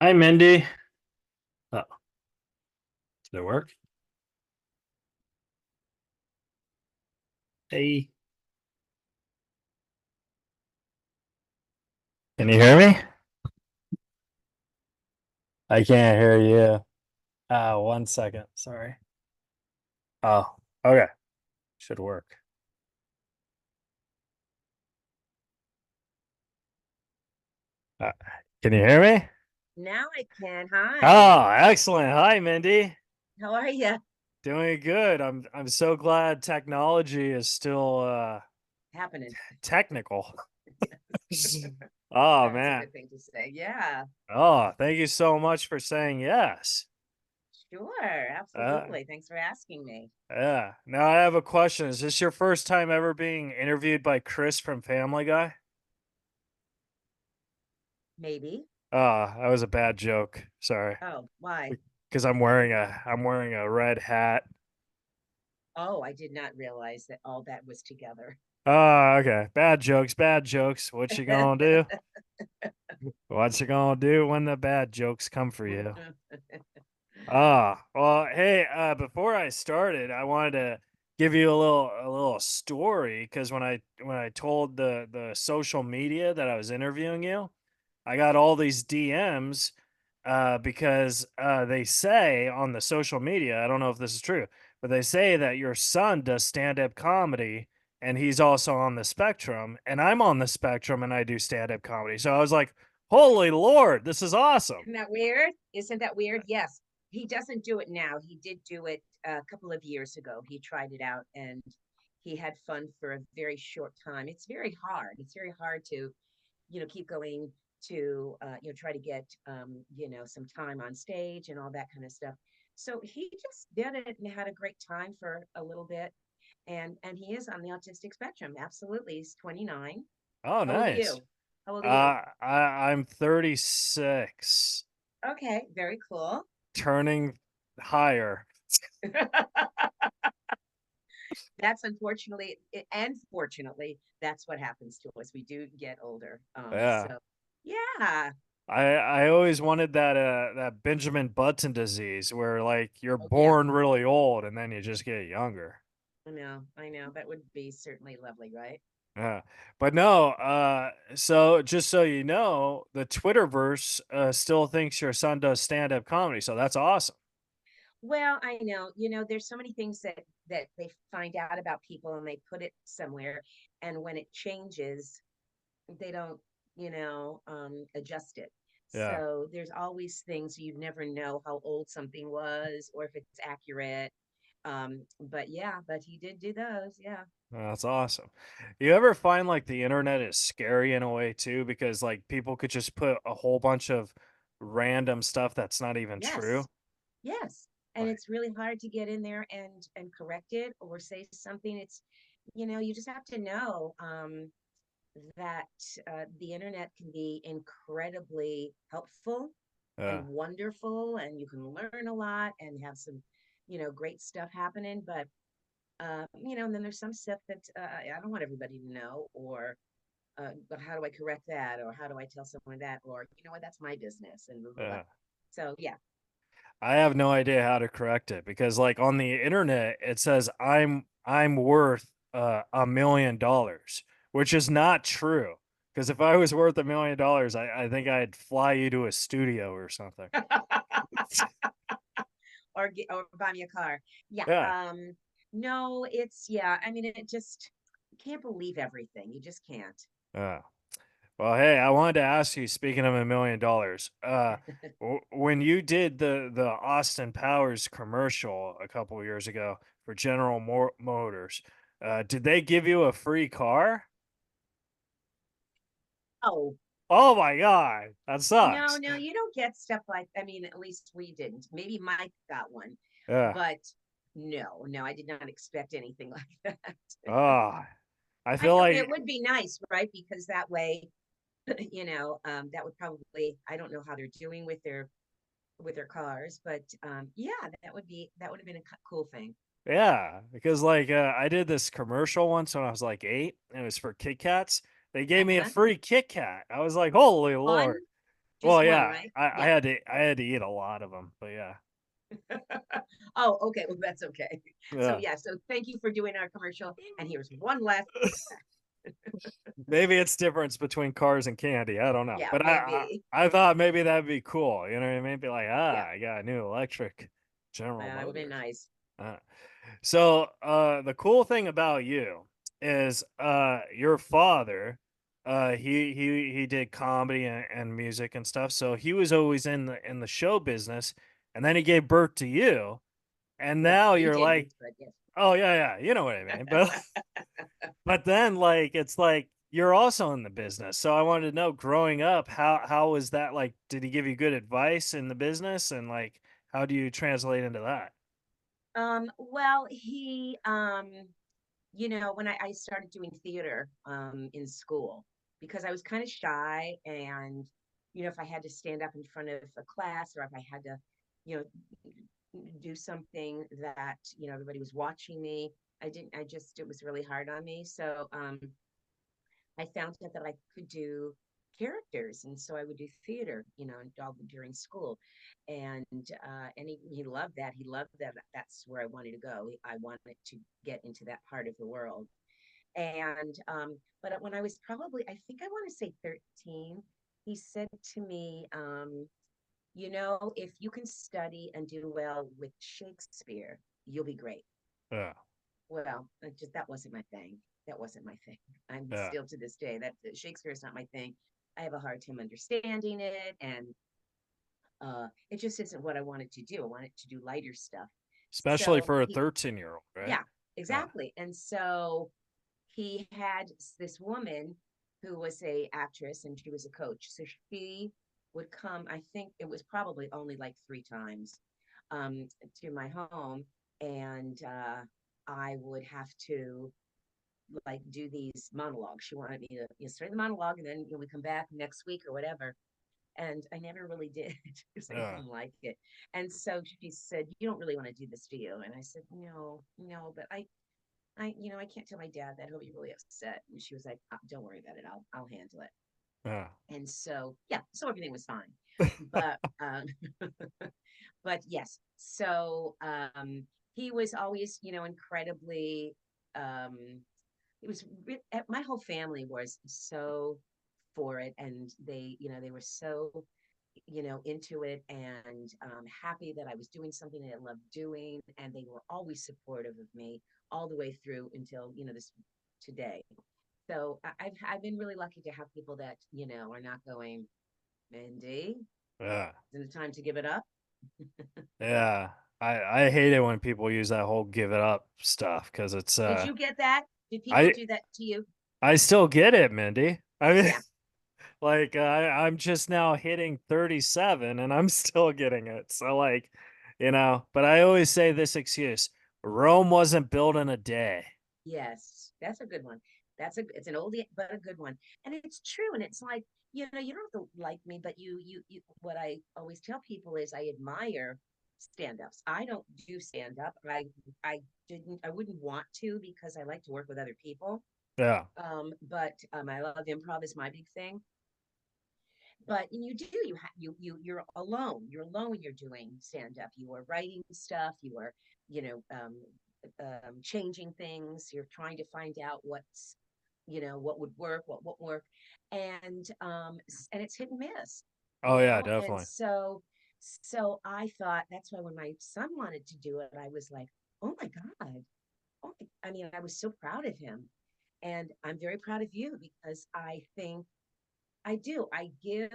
Hi, Mindy. Oh, did it work? Hey, can you hear me? I can't hear you. 1 second. Sorry. Oh, okay. Should work. Uh, can you hear me? Now I can. Hi. Oh, excellent. Hi, Mindy. How are you? Doing good. I'm so glad technology is still Happening. technical. Oh That's a man. good thing to say. Yeah, Oh, thank you so much for saying yes. sure. Uh, Absolutely. Thanks for asking me. yeah. Now I have a question. Is this your first time ever being interviewed by Chris from Family Guy? Maybe. That was a bad joke. Sorry. Oh, why? Because I'm wearing a red hat. Oh, I did not realize that all that was together. Okay. Bad jokes, bad jokes. What you gonna do? What you gonna do when the bad jokes come for you? Well, hey, before I started, I wanted to give you a little story because when I told the social media that I was interviewing you, I got all these DMs because they say on the social media, I don't know if this is true, but they say that your son does stand-up comedy and he's also on the spectrum, and I'm on the spectrum and I do stand-up comedy. So I was like, "Holy Lord, this is awesome." Isn't that weird? Isn't that weird? Yes. He doesn't do it now. He did do it a couple of years ago. He tried it out and he had fun for a very short time. It's very hard. It's very hard to keep going to try to get some time on stage and all that kind of stuff. So he just did it and had a great time for a little bit. And he is on the autistic spectrum. Absolutely. He's 29. Oh, How old are nice. you? How old are you? I'm 36, Okay, very cool. turning higher. That's unfortunately and fortunately, that's what happens to us. We do get older. Yeah. So yeah. I always wanted that Benjamin Button disease where like you're Oh yeah. born really old and then you just get younger. I know. I know. That would be certainly lovely, right? Yeah. But no, so just so you know, the Twitterverse still thinks your son does stand-up comedy, so that's awesome. Well, I know, there's so many things that they find out about people and they put it somewhere, and when it changes, they don't, adjust it. Yeah. So there's always things you'd never know how old something was or if it's accurate. But yeah, but he did do those. Yeah. That's awesome. You ever find like the internet is scary in a way too because like people could just put a whole bunch of random stuff that's not even true? Yes. Yes. And Like, it's really hard to get in there and correct it or say something. It's, you just have to know. That the internet can be incredibly helpful and yeah, wonderful, and you can learn a lot and have some, great stuff happening. But, and then there's some stuff that I don't want everybody to know, or, but how do I correct that? Or how do I tell someone that? Or, what, that's my business and blah, blah, blah. yeah. So, yeah. I have no idea how to correct it because like on the internet it says I'm worth $1 million, which is not true. Because if I was worth $1 million, I think I'd fly you to a studio or something. Or buy me a car. Yeah. Yeah. No, yeah. I mean, it just, you can't believe everything. You just can't. Yeah. Well, hey, I wanted to ask you, speaking of $1 million, when you did the Austin Powers commercial a couple years ago for General Motors, did they give you a free car? Oh, Oh my god, that no, sucks. no, you don't get stuff like, I mean, at least we didn't. Maybe Mike got one, Yeah. but no, no, I did not expect anything like that. Oh, I I feel know like it would be nice, right? Because that way, that would probably, I don't know how they're doing with their cars, but yeah, that would have been a cool thing. yeah, because like I did this commercial once when I was like 8, and it was for Kit Kats. They gave me a Uh-huh. free Kit Kat. I was like, "Holy Fun. Lord." Well, Just one, yeah, right? I Yeah. I had to eat a lot of them, but yeah. Oh, okay. Well, that's okay. So Yeah. yeah. So thank you for doing our commercial. And here's one last. Maybe it's difference between cars and candy. I don't know, Yeah, but maybe. I thought maybe that'd be cool. You know what I mean? Be like, Yeah. I got a new electric General That would be Motors. nice. Uh, so the cool thing about you is your father. He did comedy and music and stuff. So he was always in the show business, and then he gave birth to you, and Well, now you you're like, didn't, but yes. oh yeah, yeah, you know what I mean. But then, like, it's like you're also in the business. So I wanted to know, growing up, how was that like? Did he give you good advice in the business, and like, how do you translate into that? Well, when I started doing theater in school, because I was kind of shy, and if I had to stand up in front of a class, or if I had to, you know, do something that, everybody was watching me, it was really hard on me. So I found out that I could do characters, and so I would do theater, during school, and he loved that. He loved that. That's where I wanted to go. I wanted to get into that part of the world, and but when I was probably, I think I want to say 13, he said to me, if you can study and do well with Shakespeare, you'll be great. Yeah, Well, that wasn't my thing. That wasn't my thing. I'm yeah. still to this day that Shakespeare is not my thing. I have a hard time understanding it, and it just isn't what I wanted to do. I wanted to do lighter stuff. Especially So for a he, 13-year-old, right? yeah, Yeah, exactly. And so he had this woman who was a actress, and she was a coach. So she would come. I think it was probably only like 3 times um, to my home, and I would have to like do these monologues. She wanted me to start the monologue, and then we come back next week or whatever. And I never really did because I yeah, didn't like it. And so she said, "You don't really want to do this, do you?" And I said, "No, no, but I can't tell my dad that. He'll be really upset." And she was like, "Don't worry about it. I'll handle it." yeah. And so yeah, so everything was fine. But but yes, so he was always, incredibly um it was my whole family was so for it, and they were so into it, and happy that I was doing something that I loved doing, and they were always supportive of me all the way through until this today. So I've been really lucky to have people that are not going, Mindy, Yeah. isn't it time to give it up? Yeah. I hate it when people use that whole give it up stuff, because it's Did you get that? Did people I do that to you? I still get it, Mindy. I mean, Yeah. like I'm just now hitting 37 and I'm still getting it. So like, but I always say this excuse: Rome wasn't built in a day. Yes, that's a good one. It's an oldie but a good one. And it's true. And it's like, you don't have to like me, but what I always tell people is I admire stand-ups. I don't do stand-up. I wouldn't want to because I like to work with other people. Yeah. But I love improv is my big thing. But you do you're alone when you're doing stand up. You are writing stuff, you are you know changing things, you're trying to find out what would work, what won't work, and it's hit and miss, Oh yeah, and definitely. so I thought that's why when my son wanted to do it, I was like, oh my god. I mean, I was so proud of him, and I'm very proud of you because I think I do. I give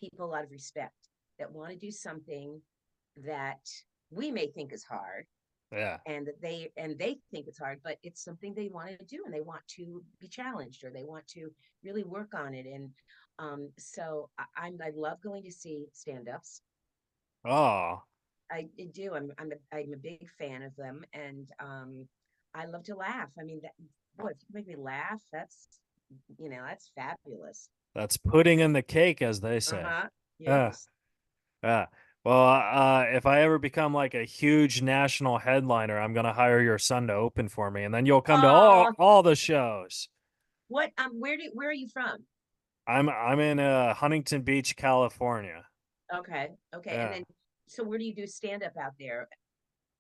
people a lot of respect that want to do something that we may think is hard, Yeah. and they think it's hard, but it's something they want to do, and they want to be challenged, or they want to really work on it. And so I love going to see stand-ups. Oh, I do. I'm a big fan of them, and I love to laugh. I mean, boy, if you make me laugh, that's fabulous. that's pudding in the cake, as they say. Uh-huh. Yeah. Yes. Yeah. Well, if I ever become like a huge national headliner, I'm gonna hire your son to open for me, and then you'll come to Oh, all the shows. where are you from? I'm in Huntington Beach, California. Okay. Okay. And Yeah. then, so where do you do stand up out there?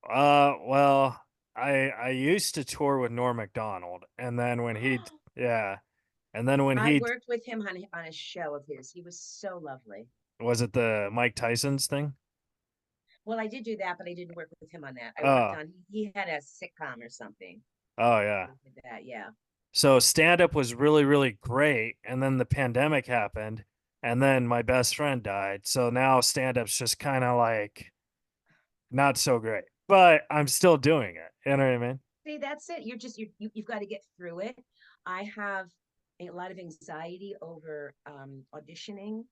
Well, I used to tour with Norm Macdonald, and then yeah, and then when I he worked with him on a show of his. He was so lovely. was it the Mike Tyson's thing? Well, I did do that, but I didn't work with him on that. I worked Oh, on, he had a sitcom or something. oh yeah. We did that, yeah. So stand up was really, really great, and then the pandemic happened, and then my best friend died. So now stand up's just kind of like not so great, but I'm still doing it. You know what I mean? See, that's it. You've got to get through it. I have a lot of anxiety over auditioning,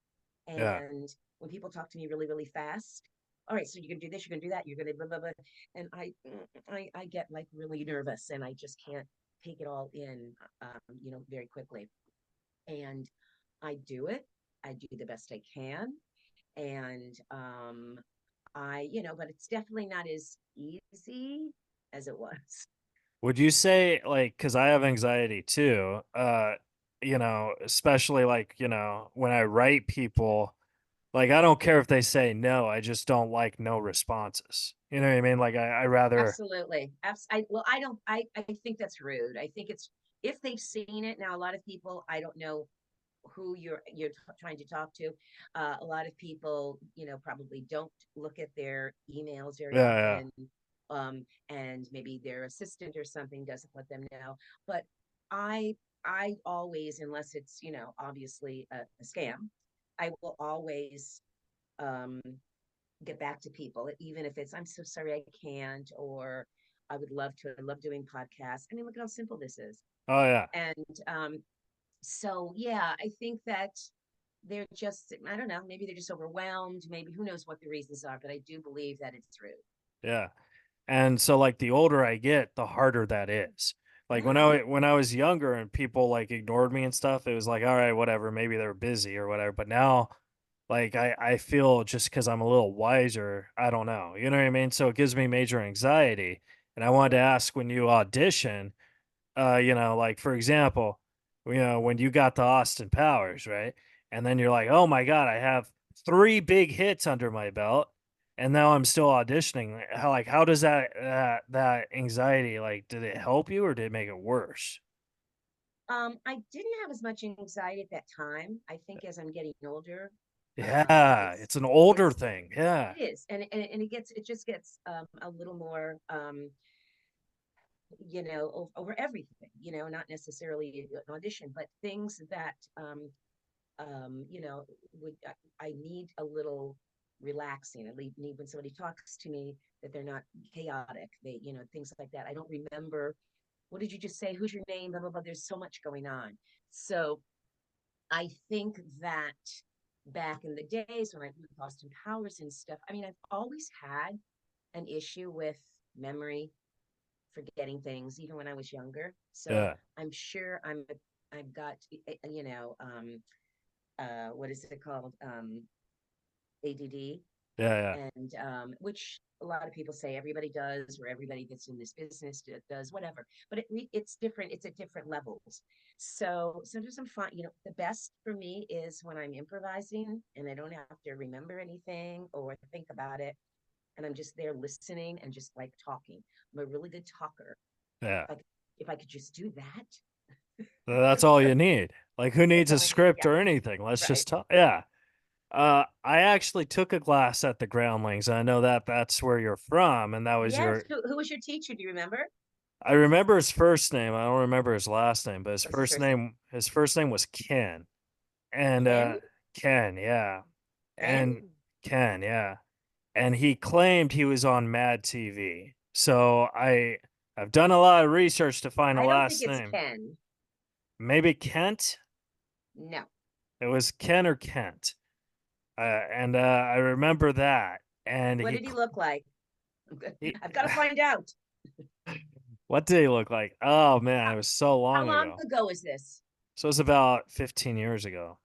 Yeah. and when people talk to me really, really fast. All right, so you're gonna do this, you're gonna do that, you're gonna blah blah blah, and I get like really nervous, and I just can't take it all in, very quickly. And I do it. I do the best I can, and but it's definitely not as easy as it was. Would you say like because I have anxiety too, especially like, when I write people, like I don't care if they say no, I just don't like no responses. You know what I mean? Like I rather Absolutely. Well, I think that's rude. I think it's, if they've seen it now, a lot of people, I don't know who trying to talk to. A lot of people, probably don't look at their emails very yeah, yeah. often. And maybe their assistant or something doesn't let them know. But I, I always, unless it's, obviously a scam, I will always, um, get back to people, even if it's, I'm so sorry I can't, or I would love to. I love doing podcasts. I mean, look at how simple this is. Oh yeah. And so, yeah, I think that they're just, I don't know, maybe they're just overwhelmed. Maybe who knows what the reasons are, but I do believe that it's true. Yeah. And so like the older I get, the harder that is. Like when I was younger and people like ignored me and stuff, it was like, all right, whatever, maybe they're busy or whatever. But now like I feel just because I'm a little wiser, I don't know. You know what I mean? So it gives me major anxiety. And I wanted to ask when you audition, like for example, when you got the Austin Powers, right? And then you're like, oh my God, I have three big hits under my belt, and now I'm still auditioning. How does that anxiety, like, did it help you or did it make it worse? I didn't have as much anxiety at that time. I think as I'm getting older, Yeah, it's it's an older it's thing. Yeah. it is, and it just gets a little more, over everything, not necessarily an audition, but things that, would I need a little relaxing. I need when somebody talks to me that they're not chaotic. They, things like that. I don't remember. What did you just say? Who's your name? Blah blah blah. There's so much going on. So I think that back in the days when I did Boston Powers and stuff, I mean, I've always had an issue with memory, forgetting things, even when I was younger. So Yeah. I'm sure I've got, what is it called? ADD, Yeah. Yeah. and which a lot of people say everybody does, or everybody that's in this business does, whatever. But it's different. It's at different levels. So sometimes I'm fine. The best for me is when I'm improvising and I don't have to remember anything or think about it, and I'm just there listening and just like talking. I'm a really good talker. Yeah. Like if I could just do that, That's all you need. Like, who that's needs a all I need. script Yeah, or anything? Let's right. just talk. Yeah. I actually took a class at the Groundlings. I know that that's where you're from, and that was Yes. your. Who was your teacher? Do you remember? I remember his first name. I don't remember his last name, but What's his first name? his first name was Ken. And Ken. Ken, yeah. Ken. And Ken, yeah. And he claimed he was on Mad TV. So I've done a lot of research to find the I don't think last it's name. Ken. Maybe Kent? No. It was Ken or Kent. And I remember that. And What did he look like? he I've got to find out. what did he look like? Oh man, How, it was so how long long ago. ago is this? So it was about 15 years ago.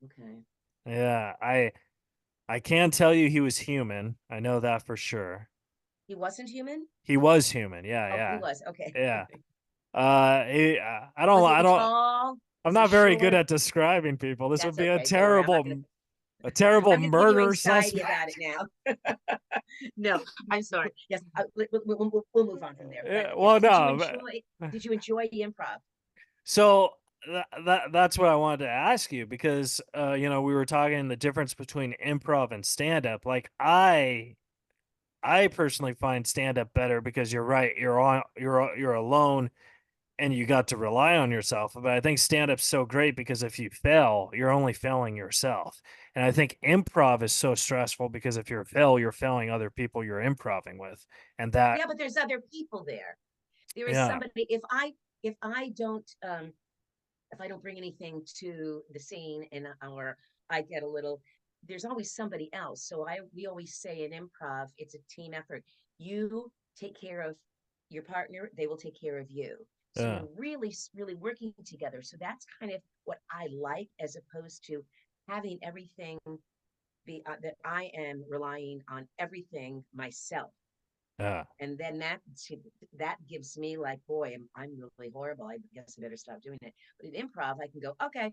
Okay. Yeah, I can tell you he was human. I know that for sure. He wasn't human? He was human. Yeah, Oh, he yeah. was. Okay. Yeah. I Was he don't tall? I'm Is it not very good short? at describing people. This would That's be okay. Don't worry. a terrible I'm going to give you murder anxiety about suspect. it now. No, I'm sorry. Yes, we'll move on from there. But Yeah, yes, well, no. did you enjoy the improv? So that's what I wanted to ask you because we were talking the difference between improv and stand up. Like I personally find stand up better because you're right, you're alone and you got to rely on yourself. But I think stand up's so great because if you fail, you're only failing yourself. And I think improv is so stressful because if you fail, you're failing other people you're improving with. And that Yeah, but there's other people there. There is yeah, somebody. If I don't if I don't bring anything to the scene and or I get a little, there's always somebody else. So I we always say in improv, it's a team effort. You take care of your partner, they will take care of you. So yeah, you're really working together. So that's kind of what I like, as opposed to having everything be that I am relying on everything myself. yeah. And then that gives me like, boy, I'm really horrible. I guess I better stop doing it. But in improv, I can go, okay,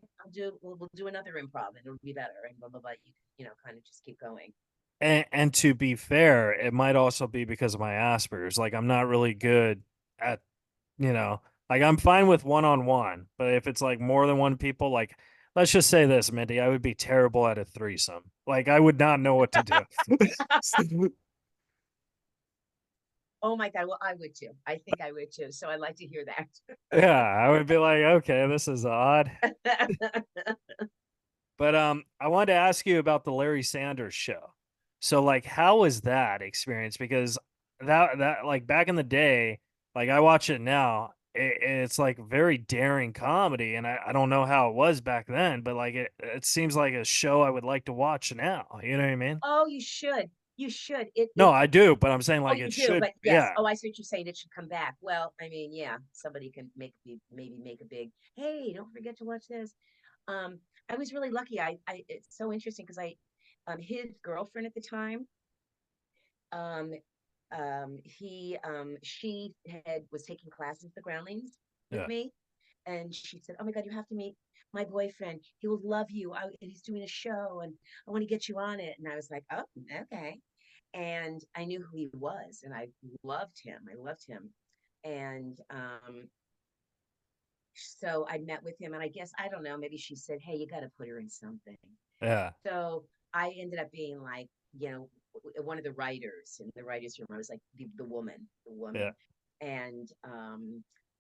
we'll do another improv and it'll be better and blah blah blah. You know, kind of just keep going. And to be fair, it might also be because of my Asperger's. Like I'm not really good at, you know, like I'm fine with one on one, but if it's like more than one people, like let's just say this, Mindy, I would be terrible at a threesome. Like I would not know what to do. Oh my god, well I would too. I think I would too. So I like to hear Yeah, I would be like, okay, this is odd. that. But I wanted to ask you about the Larry Sanders show. So like how was that experience? Because that like back in the day, like I watch it now, it's like very daring comedy, and I don't know how it was back then, but like it seems like a show I would like to watch now. You know what I mean? Oh, you should. You should. It No, it I do, but I'm saying Oh, like you it do, should, but yes. yeah, Oh, I see what you're saying. It should come back. Well, I mean, yeah, somebody can maybe make a big, hey, don't forget to watch this. Um, I was really lucky. I it's so interesting because his girlfriend at the time, um, she had was taking classes at the Groundlings with yeah, me, and she said, "Oh my God, you have to meet my boyfriend. He will love you. He's doing a show, and I want to get you on it." And I was like, "Oh, okay." And I knew who he was, and I loved him. I loved him, and so I met with him, and I guess I don't know. Maybe she said, "Hey, you got to put her in something." yeah, So I ended up being like, one of the writers in the writers' room. I was like the yeah, woman, and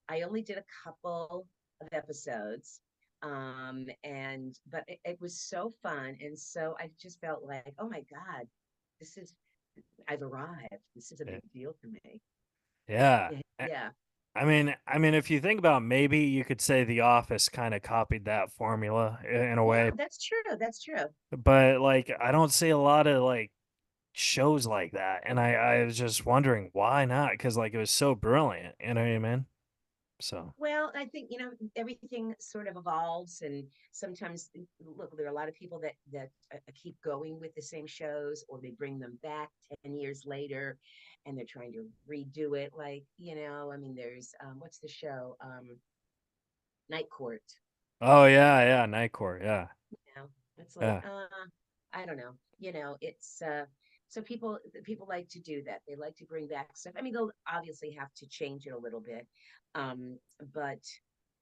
I only did a couple of episodes, and but it was so fun, and so I just felt like, oh my God, this is I've arrived. This is a yeah. big deal for me. Yeah. Yeah, yeah, I mean, if you think about maybe you could say The Office kind of copied that formula in a yeah. way, That's true. That's true. but like I don't see a lot of like shows like that, and I was just wondering why not? Because like it was so brilliant, you know what I mean? So Well, I think everything sort of evolves, and sometimes look, there are a lot of people that keep going with the same shows, or they bring them back 10 years later, and they're trying to redo it. Like I mean, there's what's the show? Night Court. oh yeah, yeah, Night Court, yeah, It's like yeah, I don't know. It's so people like to do that. They like to bring back stuff. I mean, they'll obviously have to change it a little bit, but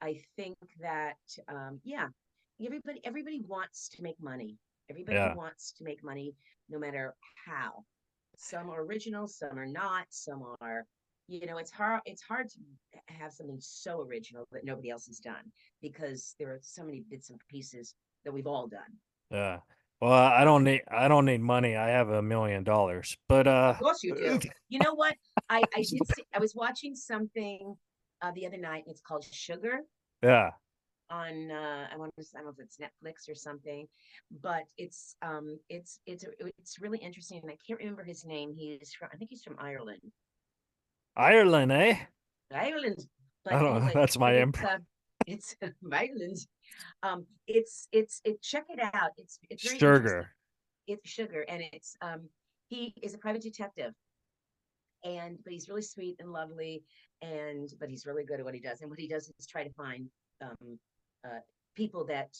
I think that yeah, everybody wants to make money. Everybody yeah, wants to make money, no matter how. Some are original, some are not. Some are, it's hard to have something so original that nobody else has done, because there are so many bits and pieces that we've all done. yeah. Well, I don't need money. I have $1 million, but Of course you do. You know what? I did see. I was watching something the other night, and it's called Sugar yeah, on I don't know if it's Netflix or something, but it's really interesting, and I can't remember his name. I think he's from Ireland. Ireland, eh? Ireland. I But don't know. anyway, That's my but improv. it's Ireland. Check it out. It's very interesting. Sugar. It's Sugar, and he is a private detective, but he's really sweet and lovely, and but he's really good at what he does. And what he does is try to find um people that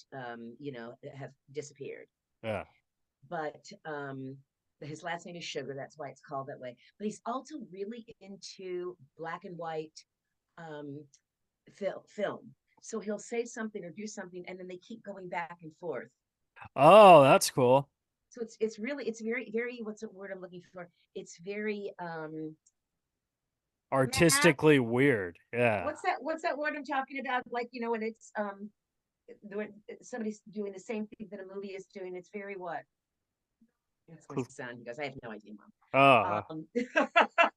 have disappeared. Yeah. But his last name is Sugar. That's why it's called that way. But he's also really into black and white um, film. So he'll say something or do something, and then they keep going back and forth. Oh, that's cool. So it's really it's very what's the word I'm looking for? It's very math. Artistically weird. Yeah. What's that word I'm talking about? Like when it's when somebody's doing the same thing that a movie is doing. It's very what? That's my Cl- son. He goes, I have no idea, Oh, mom.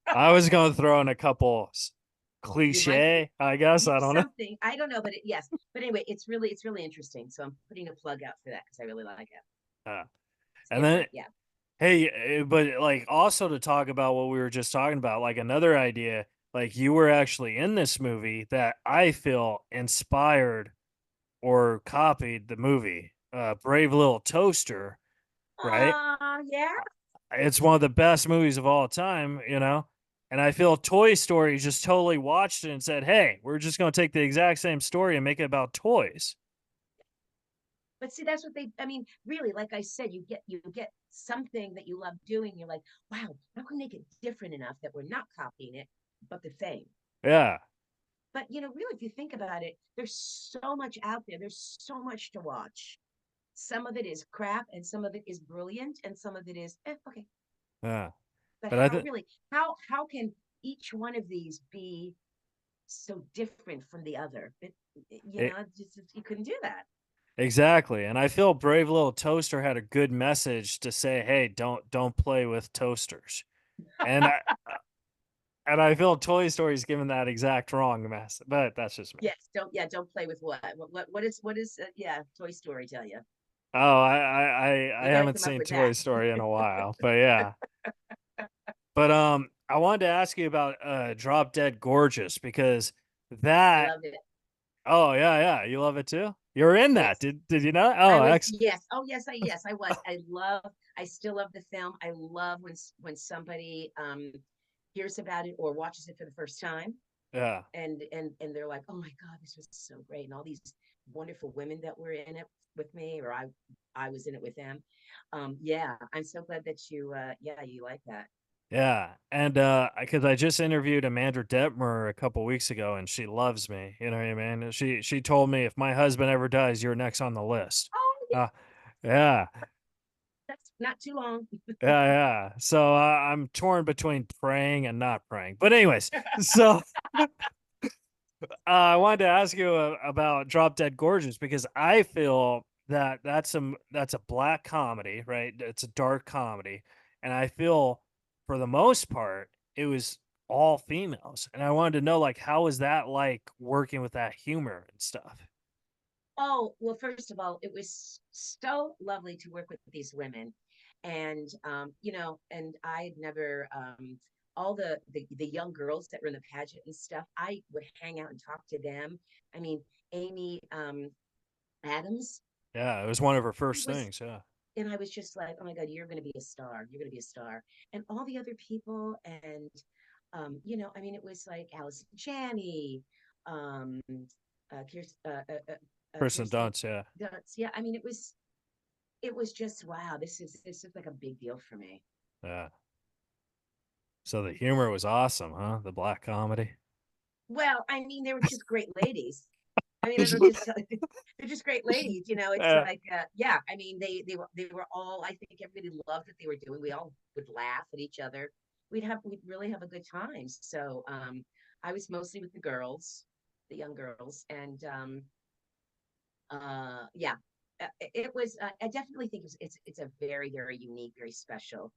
I was going to throw in a couple You might cliche, I guess. I don't know. something. I don't know, but yes. But anyway, it's really interesting. So I'm putting a plug out for that because I really like it. Uh, It's and then, different. Yeah. hey, but like also to talk about what we were just talking about, like another idea, like you were actually in this movie that I feel inspired or copied the movie, Brave Little Toaster, right? Yeah. It's one of the best movies of all time, you know? And I feel Toy Story just totally watched it and said, hey, we're just going to take the exact same story and make it about toys. But see, that's what they. I mean, really, like I said, you get something that you love doing. You're like, wow, how can we make it different enough that we're not copying it, but the same. Yeah. But really, if you think about it, there's so much out there. There's so much to watch. Some of it is crap, and some of it is brilliant, and some of it is okay. Yeah. But But I how think really how can each one of these be so different from the other? it, You couldn't do that. exactly. And I feel Brave Little Toaster had a good message to say, hey, don't play with toasters. And I feel Toy Story's given that exact wrong message, but that's just me. Yes, don't play with what is Toy Story tell you? Oh, I You got to haven't come up seen with Toy that. Story in a while, but yeah. But I wanted to ask you about Drop Dead Gorgeous because I that loved it. oh yeah, yeah, you love it too? You're in that. Yes. Did you not? I Oh, was X. yes. Oh yes, I was. I still love the film. I love when somebody hears about it or watches it for the first time Yeah. and they're like, "Oh my God, this was so great." And all these wonderful women that were in it with me or I was in it with them. Yeah, I'm so glad that you like that. Yeah. And because I just interviewed Amanda Detmer a couple weeks ago and she loves me, you know what I mean? She told me if my husband ever dies, you're next on the list. Oh, yeah, Uh yeah. that's not too long. Yeah, yeah. So I'm torn between praying and not praying. But anyways, so I wanted to ask you about Drop Dead Gorgeous because I feel that that's a black comedy, right? It's a dark comedy, and I feel for the most part it was all females, and I wanted to know like how was that like working with that humor and stuff? Oh, well, first of all, it was so lovely to work with these women. And and I'd never all the young girls that were in the pageant and stuff, I would hang out and talk to them. I mean, Amy Adams, Yeah, it was one of her I first was things. Yeah, and I was just like, oh my God, you're gonna be a star. You're gonna be a star. And all the other people, and I mean, it was like Allison Janney, um, Kristen Kirsten Dunst. Yeah, Dunst. Yeah, I mean, it was just wow. This is like a big deal for me. yeah. So the humor was awesome, huh? The black comedy. Well, I mean, they were just great ladies. I mean, I don't just tell you, they're just great ladies. It's Yeah, like, yeah. I mean, they were all. I think everybody loved what they were doing. We all would laugh at each other. We'd really have a good time. So, I was mostly with the girls, the young girls, and yeah, it was. I definitely think it's a very very unique, very special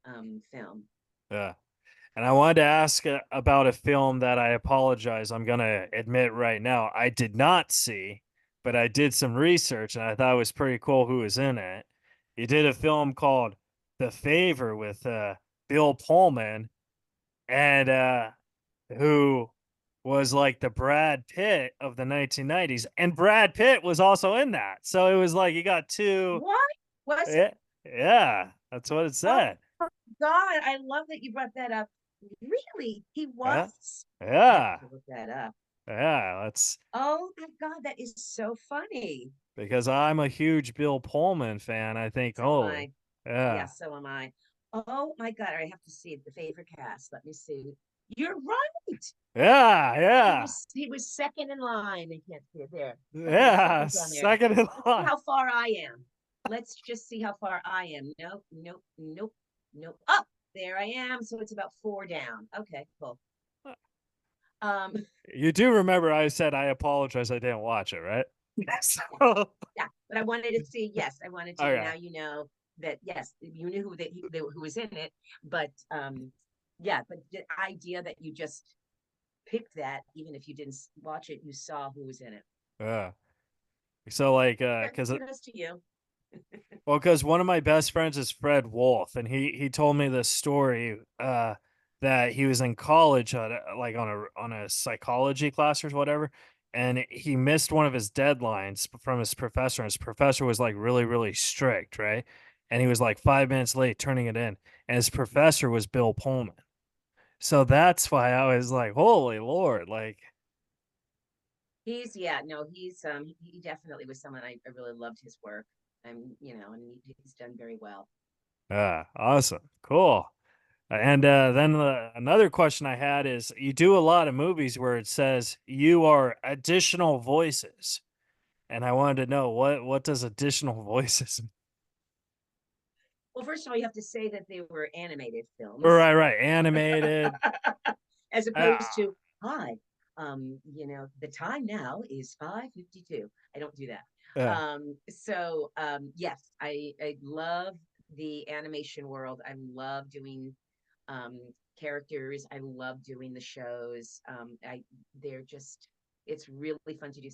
film. yeah. And I wanted to ask about a film that I apologize. I'm going to admit right now I did not see, but I did some research and I thought it was pretty cool who was in it. He did a film called The Favor with Bill Pullman and who was like the Brad Pitt of the 1990s. And Brad Pitt was also in that. So it was like you got two. What was Yeah, yeah, that's what it Oh said. God, I love that you brought that up. Really? He Yeah, was? I have yeah. to look that up. Yeah, that's Oh my God, that is so funny. because I'm a huge Bill Pullman fan. I think, So am holy, I. yeah, Yes, so am I. Oh my God, I have to see the favorite cast. Let me see. You're right. yeah, He yeah, was he was second in line. I can't see it there. Okay, yeah. second down there. Second in Let's see line. how far I am. Let's just see how far I am. Nope, nope, nope, nope. Up there I am. So it's about four down. Okay, cool. Um, You do remember I said I apologize I didn't watch it, right? Yes. yeah, Okay. yeah. But I wanted to see. Yes, I wanted to. Now you know that. Yes, you knew who was in it. But yeah. But the idea that you just picked that, even if you didn't watch it, you saw who was in it. Yeah. So like, cause Kudos to you. well, because one of my best friends is Fred Wolf, and he told me this story that he was in college like on a psychology class or whatever, and he missed one of his deadlines from his professor. And his professor was like really strict, right? And he was like 5 minutes late turning it in, and his professor was Bill Pullman. So that's why I was like, "Holy Lord!" Like, He's yeah, no, he definitely was someone I really loved his work. And he's done very well. awesome, cool. And then another question I had is you do a lot of movies where it says you are additional voices. And I wanted to know what does additional voices Well, first of all, you have to say that they were animated films, right, animated. as opposed Ah, to hi. The time now is 5:52. I don't do that. yeah, Yes, I love the animation world. I love doing um, characters. I love doing the shows. They're just it's really fun to do.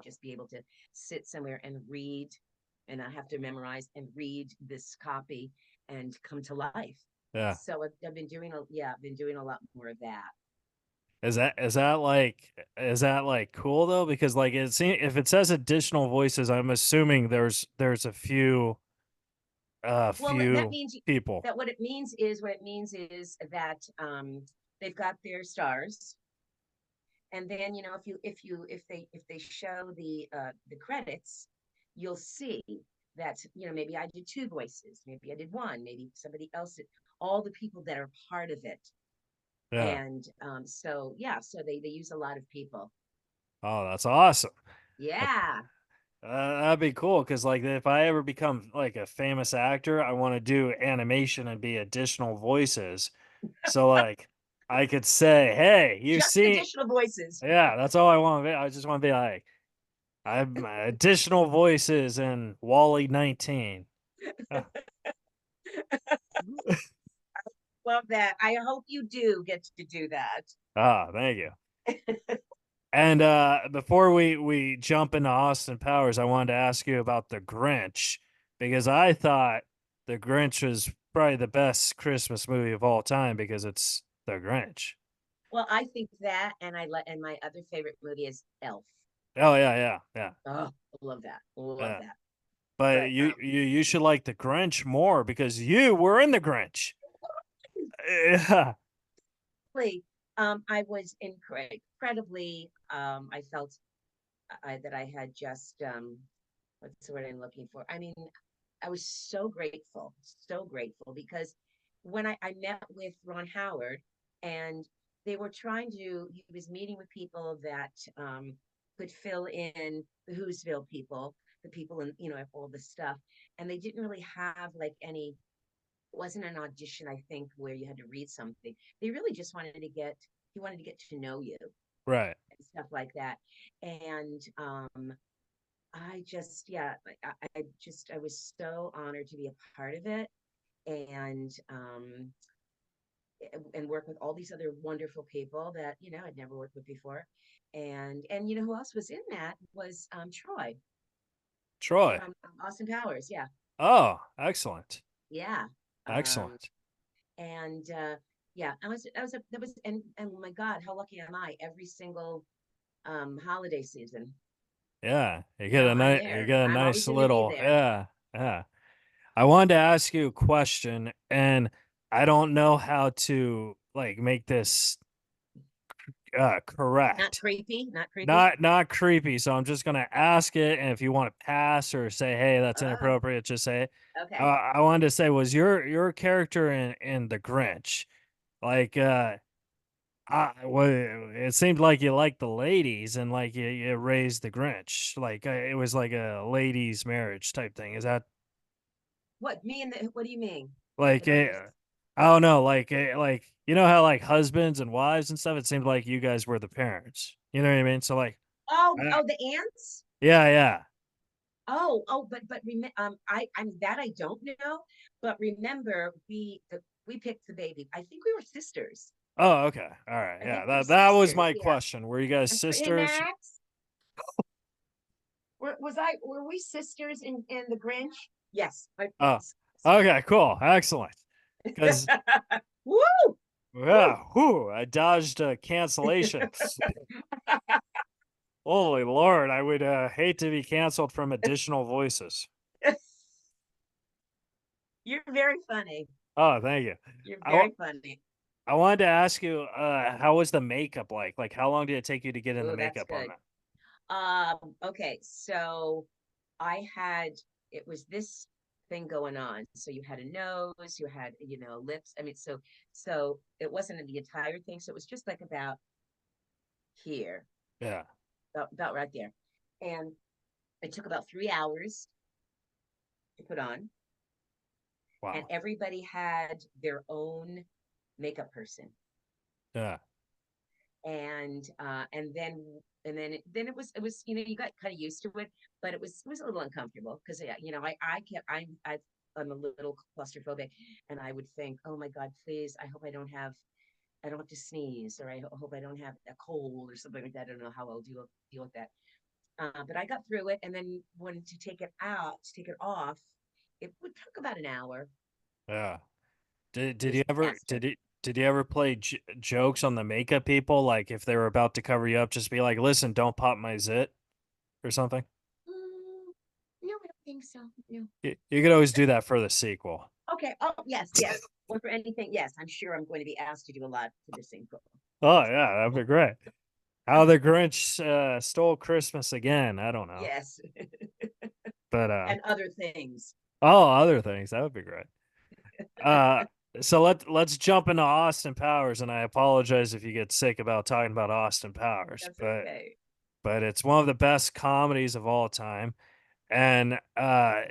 Just be able to sit somewhere and read, and not have to memorize and read this copy and come to life. yeah. So I've been doing I've been doing a lot more of that. Is that like cool though? Because like if it says additional voices, I'm assuming there's a few Well, that few means people. that what it means is that they've got their stars, and then if they show the credits, you'll see that maybe I did two voices, maybe I did one, maybe somebody else did, all the people that are part of it. Yeah. And so yeah, so they use a lot of people. Oh, that's awesome. Yeah. That'd be cool because, like, if I ever become like a famous actor, I want to do animation and be additional voices. So, like, I could say, "Hey, you Just see?" additional voices. Yeah, that's all I want to be. I just want to be like, I'm additional voices in Wally 19. Ah, Love that. I hope you do get to do that. thank you. And before we jump into Austin Powers, I wanted to ask you about the Grinch because I thought the Grinch was probably the best Christmas movie of all time because it's the Grinch. Well, I think that, and my other favorite movie is Elf. Oh yeah. Oh, love that. Love Yeah. that. But But you should like the Grinch more because you were in the Grinch. Yeah. really, I was incredibly. I felt that I had just what's the word I'm looking for? I mean, I was so grateful because when I met with Ron Howard, and they were he was meeting with people that could fill in the Whoville people, the people in, all the stuff. And they didn't really have like it wasn't an audition, I think, where you had to read something. They really just he wanted to get to know you Right. and stuff like that. And I just, yeah, I was so honored to be a part of it, and work with all these other wonderful people that I'd never worked with before, and who else was in that was Troy Troy. from Austin Powers, yeah, Oh, excellent. yeah, um, Excellent. and yeah, that was, and my God, how lucky am I? Every single holiday season, Yeah. You get a I'm nice always going to be little there. yeah. Yeah. I wanted to ask you a question, and I don't know how to like make this Not Correct. creepy, not creepy. Not creepy. So I'm just gonna ask it, and if you want to pass or say, "Hey, that's Oh, inappropriate," just say it. okay. I wanted to say, was your character in the Grinch like well, it seemed like you liked the ladies and like you raised the Grinch, like it was like a ladies' marriage type thing. Is that What me and the what do you mean? like I don't understand. I don't know, like you know how like husbands and wives and stuff. It seemed like you guys were the parents. You know what I mean? So like, Oh, uh, oh, the ants? yeah, yeah. Oh, but I'm that I don't know. But remember, we picked the baby. I think we were sisters. Oh, okay. All right. I Yeah, think we were that was sisters. my Yeah. question. Were you guys Hey sisters? Max, were we sisters in the Grinch? Yes. Oh, Yes. okay, cool. Excellent. Because Woo! Woo! yeah, whew, I dodged a cancellation. Holy Lord, I would hate to be canceled from additional voices. You're very funny. Oh, thank you. You're I, wa- very funny. I wanted to ask you, how was the makeup like? Like, how long did it take you to get in the Oh, that's makeup on good. that? Okay, so I had it was this thing going on. So you had a nose, you had, lips. I mean, so it wasn't the entire thing. So it was just like about here, Yeah. about right there. And it took about 3 hours to put on. And Wow. everybody had their own makeup person. Yeah. And then it was you got kind of used to it, but it was a little uncomfortable because I kept I'm a little claustrophobic, and I would think, oh my god, please, I don't have to sneeze, or I hope I don't have a cold or something like that. I don't know how I'll deal with that. But I got through it, and then when to take it off, it would take about an hour. Yeah. It Did was you ever faster. did you ever play jokes on the makeup people? Like if they were about to cover you up, just be like, "Listen, don't pop my zit" or something. No, I don't think so. No. You could always do that for the sequel. Okay. Oh, yes, yes. Or for anything, yes. I'm sure I'm going to be asked to do a lot for the sequel. Oh yeah, that'd be great. How the Grinch stole Christmas again. I don't know, Yes. but And other things. oh, other things that would be great. Uh, so let's jump into Austin Powers, and I apologize if you get sick about talking about Austin Powers, That's okay. but it's one of the best comedies of all time. And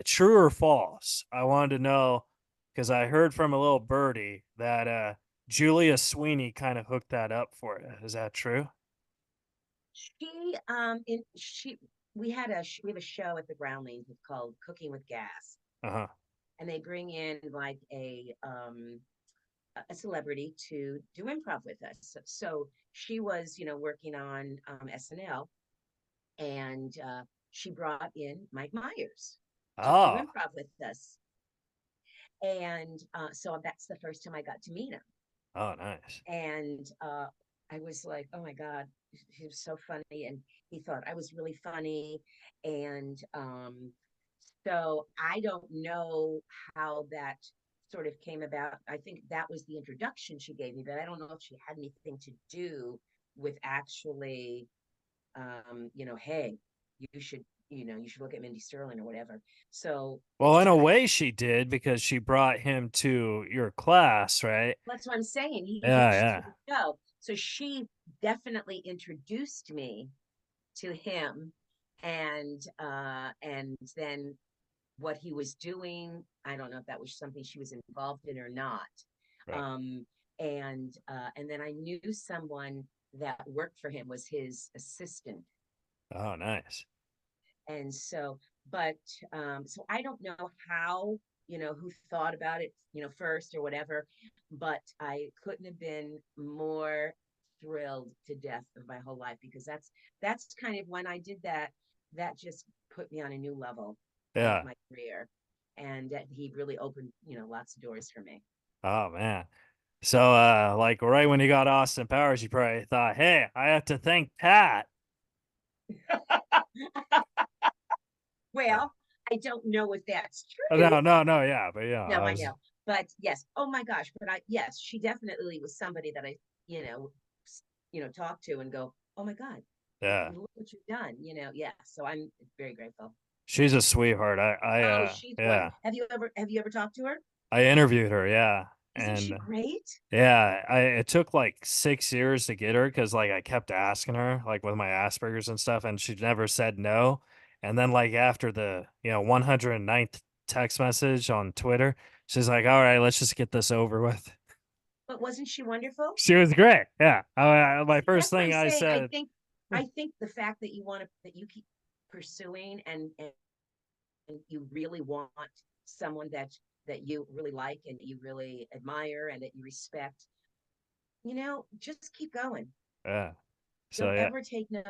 true or false? I wanted to know because I heard from a little birdie that Julia Sweeney kind of hooked that up for you. Is that true? She in she we have a show at the Groundlings. It's called Cooking with Gas, Uh-huh. and they bring in like a celebrity to do improv with us. So she was, working on SNL, and she brought in Mike Myers to do Oh, improv with us. And so that's the first time I got to meet him. oh, nice. And I was like, oh my God, he was so funny. And he thought I was really funny. And so I don't know how that sort of came about. I think that was the introduction she gave me, but I don't know if she had anything to do with actually, hey, you should look at Mindy Sterling or whatever. So it Well, in just a kind of way, she did because she brought him to your class, right? that's what I'm saying. Yeah, To yeah, the show. So she definitely introduced me to him, and then what he was doing. I don't know if that was something she was involved in or not. right. Um, and then I knew someone that worked for him, was his assistant. Oh, nice. And so, but so I don't know how, who thought about it, first or whatever, but I couldn't have been more thrilled to death of my whole life, because that's kind of when I did that, that just put me on a new level with Yeah. my career. And he really opened, lots of doors for me. Oh man. So like right when you got Austin Powers, you probably thought, "Hey, I have to thank Pat." Well, I don't know if that's true. No, no, no, yeah, but yeah, No, I I was know. But yes, oh my gosh, but yes, she definitely was somebody that I, you know, talk to and go, oh my God, Yeah. look what you've done. Yeah. So I'm very grateful. She's a sweetheart. Oh, she's one. Yeah. Have you ever talked to her? I interviewed her, yeah. Isn't she And great? yeah, it took like 6 years to get her because like I kept asking her, like with my Asperger's and stuff, and she never said no. And then like after the 109th text message on Twitter, she's like, "All right, let's just get this over with." But wasn't she wonderful? She was great. Yeah. My See, first that's what I'm thing I saying. I said, think I think the fact that you keep pursuing and you really want someone that you really like and you really admire and that you respect, just keep going. yeah. So Don't yeah. ever take no,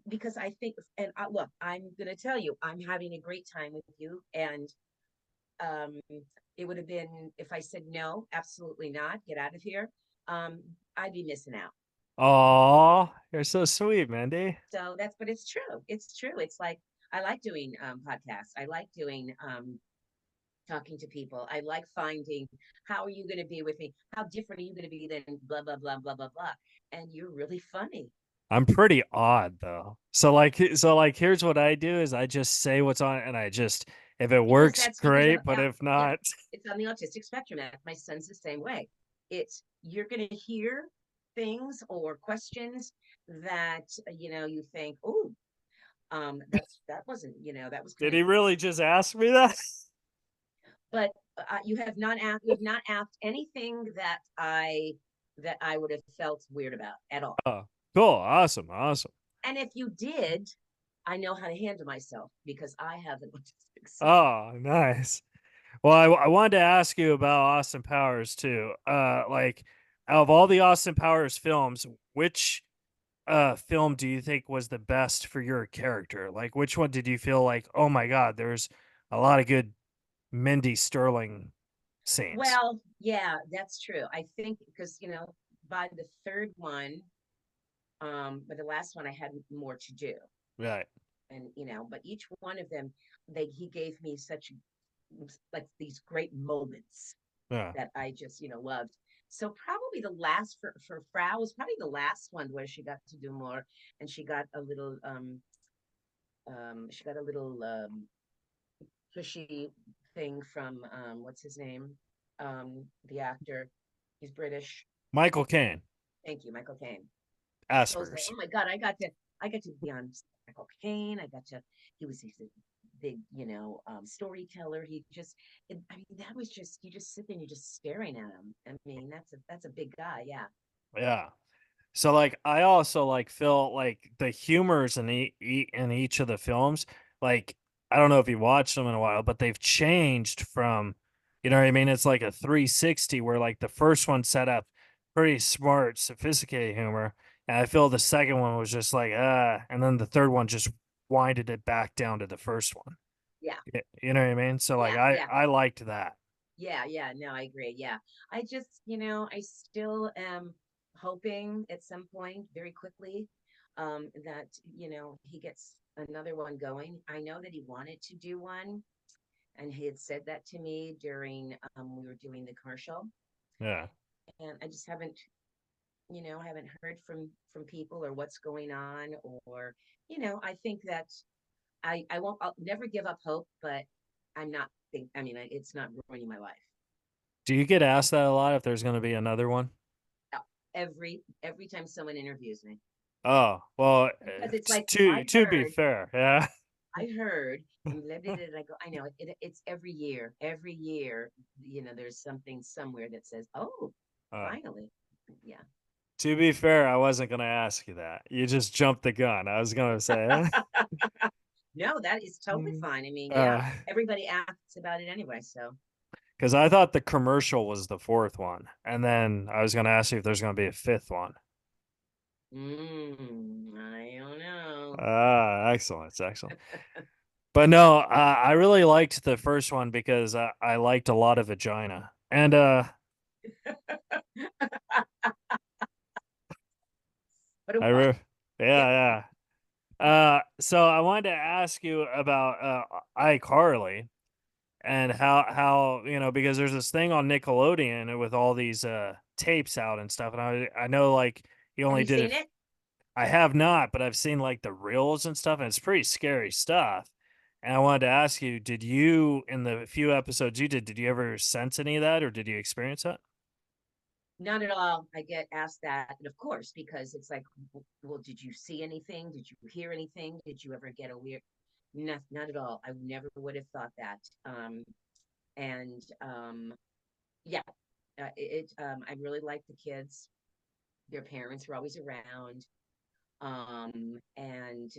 because I think, and look, I'm gonna tell you, I'm having a great time with you, and um, it would have been if I said no, absolutely not, get out of here. Um, I'd be missing out. Oh, you're so sweet, Mindy. So but it's true. It's true. It's like I like doing podcasts. I like doing talking to people. I like finding how are you going to be with me? How different are you going to be than blah blah blah blah blah blah? And you're really funny. I'm pretty odd though. So like here's what I do is I just say what's on and I just if it Because works, that's because of great, but if yeah, not, it's on the autistic spectrum. My son's the same way. It's you're going to hear things or questions that you think, oh, that wasn't that was kind did of, he really just ask me that? but you have not asked anything that I would have felt weird about at all. Oh, cool. Awesome. Awesome. And if you did, I know how to handle myself because I have an autistic son. Oh, nice. Well, I wanted to ask you about Austin Powers too. Like out of all the Austin Powers films, which film do you think was the best for your character? Like which one did you feel like, "Oh my God, there's a lot of good Mindy Sterling scenes." Well, yeah, that's true. I think because by the third one, but the last one I had more to do, Right. and but each one of them, he gave me such like these great moments Yeah. that I just loved. So probably the last for Frau was probably the last one where she got to do more, and she got a little cushy thing from what's his name, the actor. He's British. Michael Caine, Thank you, Michael Caine. So it's like, Asperger's. oh my God, I got to be on Michael Caine. He's a big, storyteller. I mean, that was just, you just sit there and you're just staring at him. I mean, that's a big guy. Yeah. Yeah. So like I also like feel like the humors in each of the films, like I don't know if you watched them in a while, but they've changed from, you know what I mean? It's like a 360 where like the first one set up pretty smart, sophisticated humor, and I feel the second one was just like and then the third one just winded it back down to the first one. Yeah. You know what I mean? So like Yeah. Yeah. I liked that. Yeah. Yeah. No, I agree. Yeah. I just, I still am hoping at some point very quickly that, he gets another one going. I know that he wanted to do one, and he had said that to me during we were doing the commercial, Yeah. and I just haven't heard from people or what's going on, or I think that I'll never give up hope, but I mean, it's not ruining my life. Do you get asked that a lot if there's going to be another one? Uh, every time someone interviews me, Oh, well, because it's it's like I to be heard fair, yeah. I heard and blah, blah, blah, I go, I know it's every year, there's something somewhere that says, oh, Uh, finally. Yeah. to be fair, I wasn't gonna ask you that. You just jumped the gun. I was gonna say, No, that is totally Mm. fine. I mean, yeah, uh, everybody asks about it anyway. So, because I thought the commercial was the fourth one, and then I was gonna ask you if there's gonna be a fifth one. I don't know. Ah, excellent, excellent. But no, I really liked the first one because I liked a lot of vagina, and But a I what? re yeah, yeah. So I wanted to ask you about iCarly and how because there's this thing on Nickelodeon with all these tapes out and stuff, and I know like He Have only you did seen it. it? I have not, but I've seen like the reels and stuff, and it's pretty scary stuff. And I wanted to ask you, did you, in the few episodes you did you ever sense any of that, or did you experience that? Not at all. I get asked that, and of course, because it's like, well, did you see anything? Did you hear anything? Did you ever get a weird? Not at all. I never would have thought that. And yeah, I really like the kids. Their parents were always around, and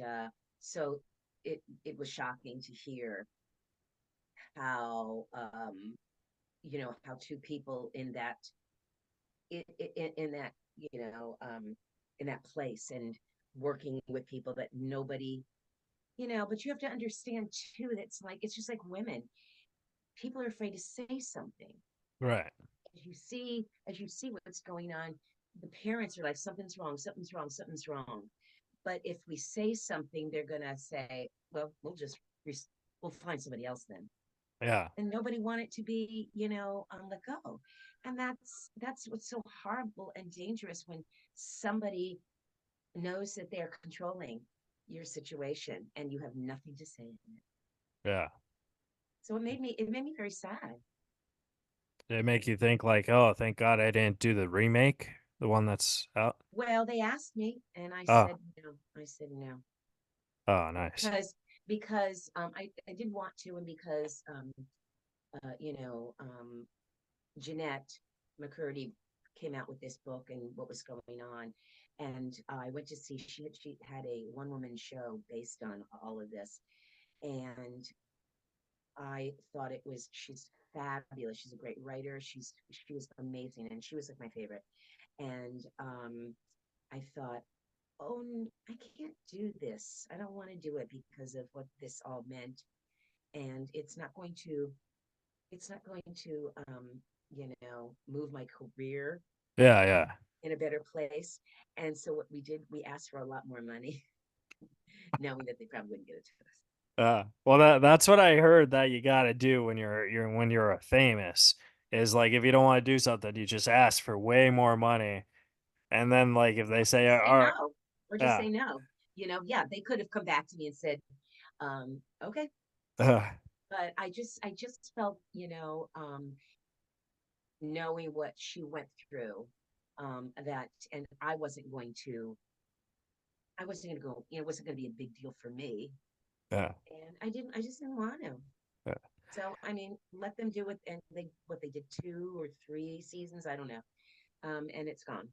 so it was shocking to hear how how two people in that in that place and working with people that nobody but you have to understand too that's like it's just like women, people are afraid to say something. Right. As you see what's going on, the parents are like, something's wrong, something's wrong, something's wrong. But if we say something, they're gonna say, well, we'll find somebody else then. Yeah. And nobody wanted to be let go. And that's what's so horrible and dangerous, when somebody knows that they're controlling your situation and you have nothing to say in it. Yeah. So it made me very sad. Did it make you think like, oh, thank God I didn't do the remake, the one that's out? Well, they asked me and I Oh, said no. I said no. oh, nice. Because I did want to, and because uh, you know um, Jeanette McCurdy came out with this book and what was going on. And I went to see, she had a one woman show based on all of this. And I thought she's fabulous. She's a great writer. She was amazing. And she was like my favorite. And I thought, oh, I can't do this. I don't want to do it because of what this all meant. And it's not going to move my career Yeah, yeah. in a better place. And so what we did, we asked for a lot more money, knowing that they probably wouldn't get it to us. Well, that's what I heard that you got to do when you're a famous, is like if you don't want to do something, you just ask for way more money, and then like if they say, Just say all right, no, or just yeah, say no. Yeah, they could have come back to me and said, okay. uh, But I just felt, knowing what she went through, that, and I wasn't going to go, it wasn't going to be a big deal for me. yeah, And I just didn't want to. yeah. So, I mean, let them do it. And they did 2 or 3 seasons, I don't know. And it's gone.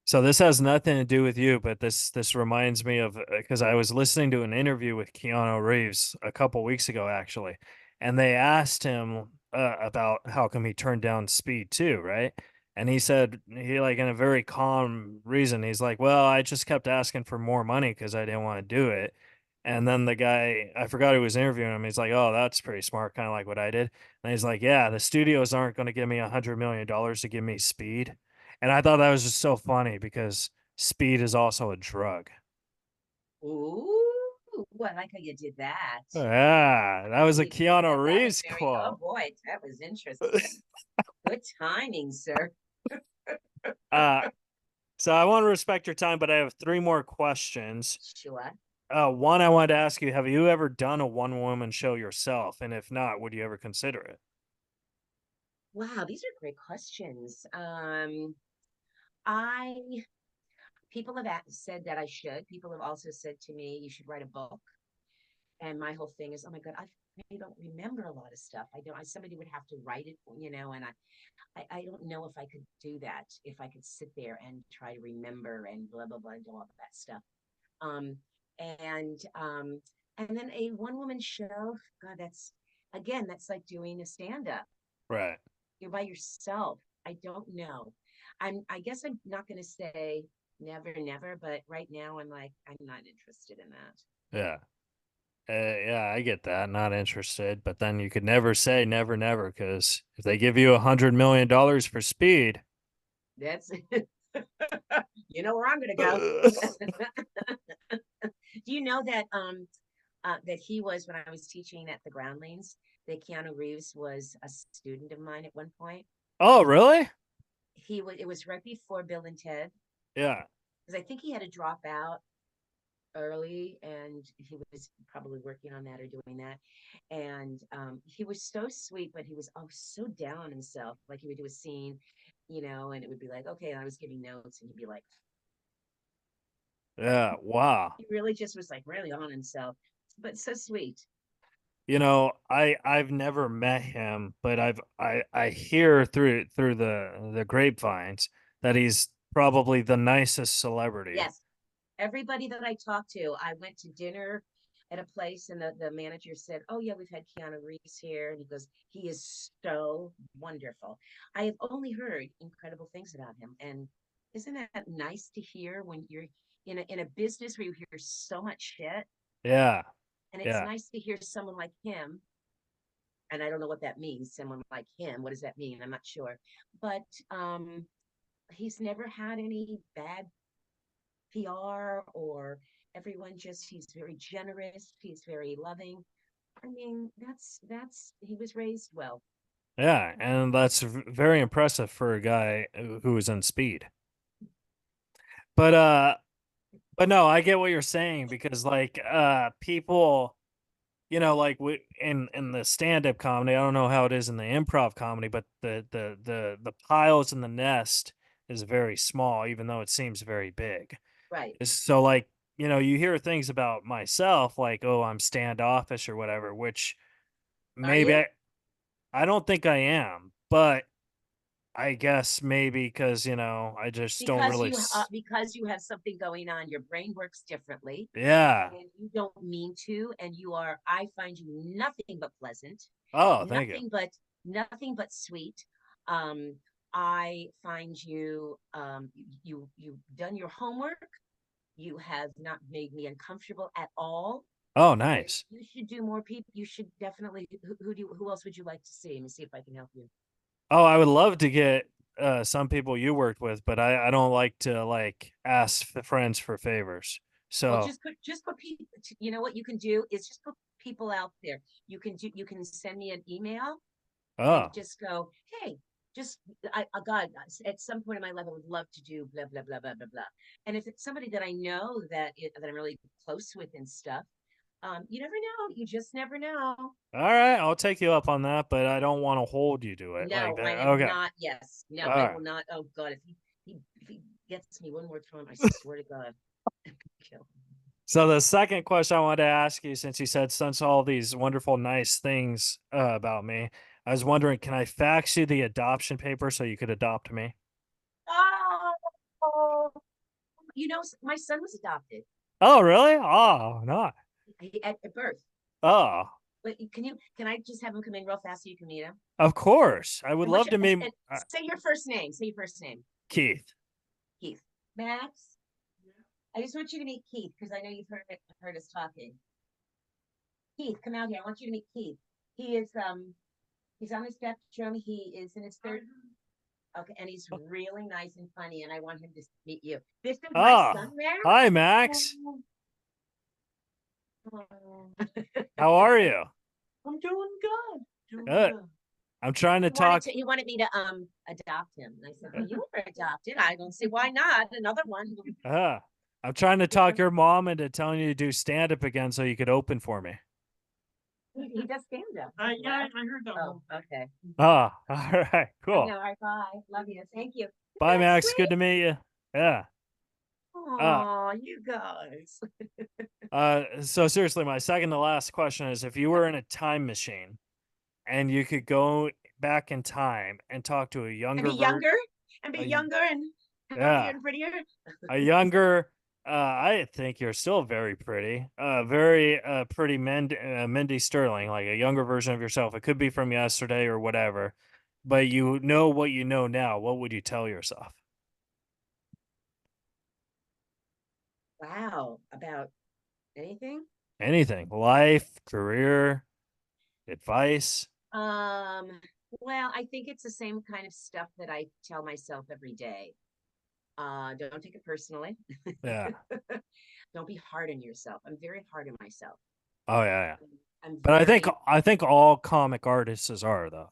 So this has nothing to do with you, but this reminds me of, because I was listening to an interview with Keanu Reeves a couple weeks ago actually, and they asked him about how come he turned down Speed 2, right? And he said he like in a very calm reason, he's like, "Well, I just kept asking for more money because I didn't want to do it." And then the guy, I forgot who was interviewing him, he's like, "Oh, that's pretty smart, kind of like what I did." And he's like, "Yeah, the studios aren't going to give me $100 million to give me Speed." And I thought that was just so funny because speed is also a drug. Ooh, I like how you did that. Yeah, that was a Keanu That was Reeves very, oh quote. boy, that was interesting. Good timing, sir. uh, so I want to respect your time, but I have three more questions. Sure. One, I wanted to ask you, have you ever done a one woman show yourself? And if not, would you ever consider it? Wow, these are great questions. I People have said that I should. People have also said to me, you should write a book. And my whole thing is, oh my God, I don't remember a lot of stuff. I don't. Somebody would have to write it, and I don't know if I could do that. If I could sit there and try to remember and blah blah blah and do all of that stuff. Um, and um, and then a one woman show. God, that's like doing a stand up. Right. You're by yourself. I don't know. I guess I'm not going to say never, never, but right now I'm not interested in that. Yeah. Yeah, I get that. Not interested. But then you could never say never, never, because if they give you $100 million for speed, That's you know where I'm going to go. Do you know that he was, when I was teaching at the Groundlings, that Keanu Reeves was a student of mine at one point. oh, really? It was right before Bill and Ted. Yeah. because I think he had to drop out early, and he was probably working on that or doing that. And he was so sweet, but he was oh so down on himself. Like he would do a scene, and it would be like, okay, and I was giving notes, and he'd be like, Yeah. Wow. he really just was like really on himself, but so sweet. I've never met him, but I hear through the grapevines that he's probably the nicest celebrity. Yes, everybody that I talked to, I went to dinner at a place, and the manager said, "Oh yeah, we've had Keanu Reeves here," and he goes, "He is so wonderful." I have only heard incredible things about him, and isn't that nice to hear when you're in a business where you hear so much shit, Yeah. and it's Yeah. nice to hear someone like him. And I don't know what that means. Someone like him, what does that mean? I'm not sure, but he's never had any bad PR or everyone just he's very generous, he's very loving. I mean, that's he was raised well. Yeah, and that's very impressive for a guy who is in Speed. But but no, I get what you're saying because like people, like in the stand-up comedy, I don't know how it is in the improv comedy, but the piles in the nest is very small even though it seems very big. Right. So like, you hear things about myself like, "Oh, I'm standoffish or whatever," which Are maybe you? I don't think I am, but I guess maybe because, I just don't Because really you because you have something going on. Your brain works differently, yeah. and you don't mean to, and you are I find you nothing but pleasant, Oh, thank you. nothing but sweet. Um I find you you've done your homework. You have not made me uncomfortable at all. Oh, And nice. you should do more people. You should definitely. Who else would you like to see? Let me see if I can help you. Oh, I would love to get some people you worked with, but I don't like to like ask friends for favors. Well, So, just put people. You know what you can do is just put people out there. You can send me an email and oh, just go, hey, just God, at some point in my life, I would love to do blah blah blah blah blah blah. And if it's somebody that I know that I'm really close with and stuff, you never know. You just never know. all right, I'll take you up on that, but I don't want to hold you to it like No, I that. am Okay. not. Yes, no, All I right. will not. Oh God, if he gets me one more time, I swear to God, kill. So the second question I wanted to ask you, since you said since all these wonderful, nice things about me, I was wondering, can I fax you the adoption paper so you could adopt me? Oh, my son was adopted Oh, really? Oh, no. at birth. Oh, But can I just have him come in real fast so you can meet him? of course. I would And what's love your to meet and say your first name. Say your first name. Keith. Keith. Max. I just want you to meet Keith because I know you've heard us talking. Keith, come out here. I want you to meet Keith. He is he's on the spectrum. He is in his third. Okay, and he's really nice and funny, and I want him to meet you. This is my son, Oh, Max. hi, Max. Oh. How are you? I'm doing good. Doing Good. good. I'm trying to talk. He wanted me to adopt him. And I said, well, you were adopted. I don't see why not. Another one. Uh, I'm trying to talk your mom into telling you to do stand up again so you could open for me. He does stand up. Yeah, I heard that. Oh, okay. Oh, all right, I cool. know. All right, bye. Love you. Thank you. Isn't Bye, that Max. Good sweet? to meet you. Yeah. Uh, Oh, you guys. so seriously, my second to last question is if you Yep. were in a time machine and you could go back in time and talk to a And be younger younger and be a, younger and happier yeah, and prettier. a younger I think you're still very pretty. Very pretty Mindy Sterling, like a younger version of yourself. It could be from yesterday or whatever. But you know what you know now. What would you tell yourself? Wow. About anything? Anything. Life, career, advice. Um, well, I think it's the same kind of stuff that I tell myself every day. Don't take it personally. Yeah. Don't be hard on yourself. I'm very hard on myself. Oh yeah, yeah. I'm But I think very I think all comic artists are though.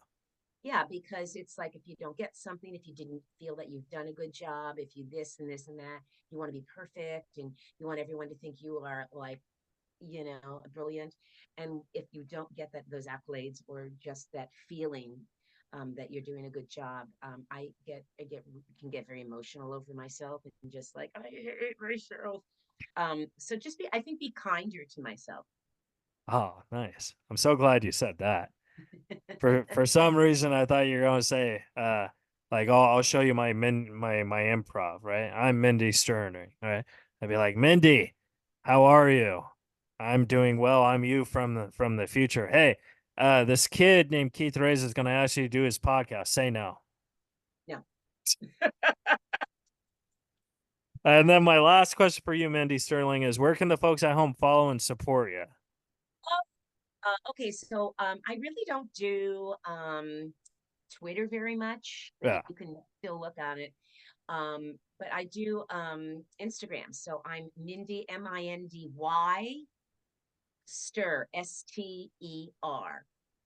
Yeah, because it's like if you don't get something, if you didn't feel that you've done a good job, if you this and this and that, you want to be perfect and you want everyone to think you are like, brilliant. And if you don't get those accolades or just that feeling that you're doing a good job, I can get very emotional over myself and just like, I hate myself. So just I think be kinder to myself. Oh, nice. I'm so glad you said that. For some reason, I thought you were going to say, like, I'll show you my improv, right? I'm Mindy Sterling, right? I'd be like, Mindy, how are you? I'm doing well. I'm you from the future. Hey, this kid named Keith Reza is going to ask you to do his podcast. Say no. No. And then my last question for you, Mindy Sterling, is where can the folks at home follow and support you? Okay, so I really don't do Twitter very much, but Yeah. you can still look on it. But I do Instagram. So I'm Mindy, Mindy Ster.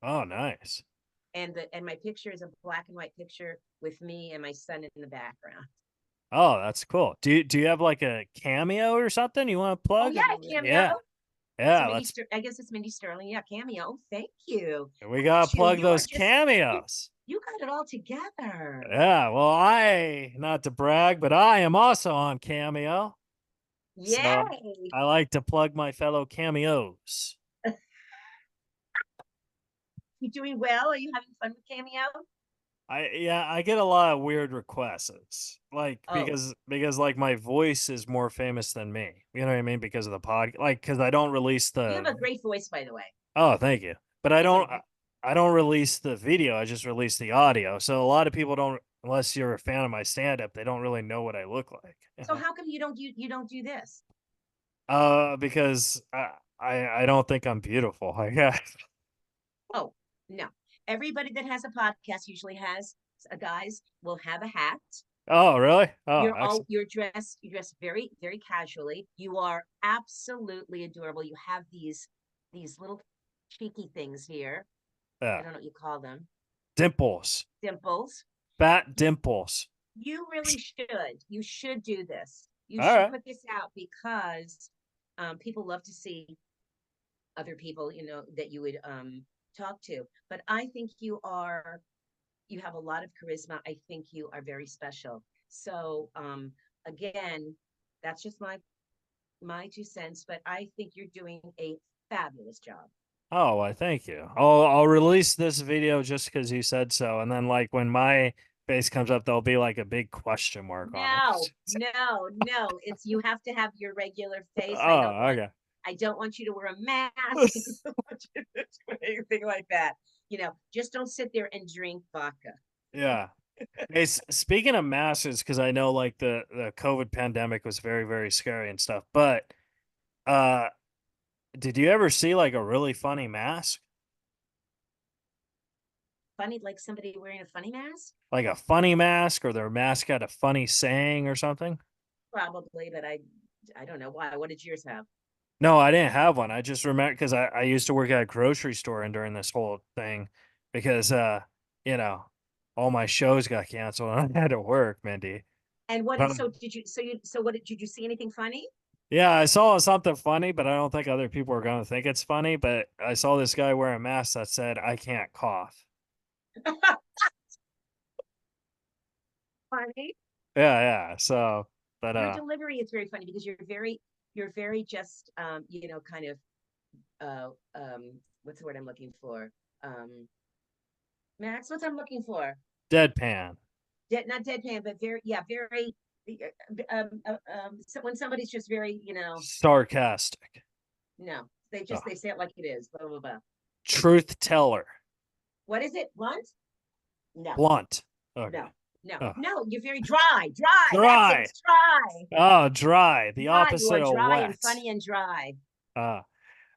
Oh, nice. And my picture is a black and white picture with me and my son in the background. Oh, that's cool. Do you have like a cameo or something you want to Oh plug? yeah, cameo. Yeah. So Yeah, let's I guess it's Mindy Sterling. Yeah, cameo. Oh, thank you. we Look gotta at you. plug You are those just you cameos. you got it all together. Yeah, well, not to brag, but I am also on Cameo. So Yay. I like to plug my fellow cameos. You doing well? Are you having fun with cameo? I get a lot of weird requests. Like Oh, because like my voice is more famous than me. You know what I mean? Because of the pod like because I don't release you the have a great voice, by the way. oh, thank you. But You have a I don't release the video. I just release the audio. So a lot of people don't unless you're a fan of my stand up, they don't really know what I look like. so how come you don't do this? Because I don't think I'm beautiful. I guess. Oh, no. Everybody that has a podcast usually has guys will have a hat. Oh, really? Oh, excellent. You're dressed very, very casually. You are absolutely adorable. You have these little cheeky things here. I Yeah. don't know what you call them. Dimples. Dimples. Fat You dimples. you really should. You should do this. You All should right. put this out because people love to see other people, that you would talk to. But I think you have a lot of charisma. I think you are very special. So again, that's just my 2 cents, but I think you're doing a fabulous job. Oh, I thank you. I'll release this video just because you said so, and then like when my face comes up, there'll be like a big question mark on it. No, no, no. It's you have to have your regular face. Oh, okay. I don't want you to wear a mask. I don't want you to do anything like that. Just don't sit there and drink vodka. Yeah. Hey, speaking of masks, because I know like the COVID pandemic was very, very scary and stuff, but uh, did you ever see like a really funny mask? Funny, like somebody wearing a funny mask? Like a funny mask or their mask had a funny saying or something? Probably, but I don't know why. What did yours have? No, I didn't have one. I just remember because I used to work at a grocery store and during this whole thing because you know, all my shows got canceled and I had to work, Mindy. And what Um, so did you so what did you see anything funny? yeah, I saw something funny, but I don't think other people are gonna think it's funny. But I saw this guy wear a mask that said, I can't cough. Funny. Yeah, yeah. So but Your delivery is very funny because you're very just kind of what's the word I'm looking for? Um Max, what's I'm looking for? deadpan. Not deadpan, but very, yeah, very. So when somebody's just very, Sarcastic. no, Oh, they say it like it is. Blah blah blah. truth teller. What is it? Blunt? No, Blunt. no, Okay. Oh. no. You're very dry. Dry. That's it. Dry. It's dry. Oh, dry. The Dry. You opposite are of dry and wet. funny and dry. Uh,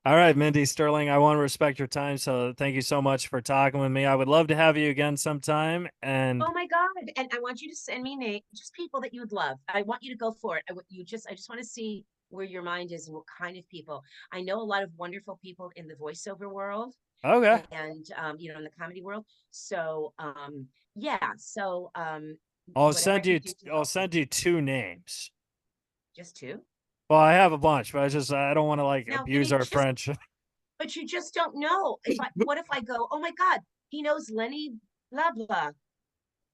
all right, Mindy Sterling. I want to respect your time, so thank you so much for talking with me. I would love to have you again sometime. And Oh my God! And I want you to send me name just people that you would love. I want you to go for it. I just want to see where your mind is and what kind of people. I know a lot of wonderful people in the voiceover world. Okay. and in the comedy world. So yeah, so I'll whatever I send can you. do to I'll help you. send you two names. Just two. Well, I have a bunch, but I don't want to like Now give abuse me our just, friendship. but you just don't know. If I what if I go, oh my God, he knows Lenny, blah blah.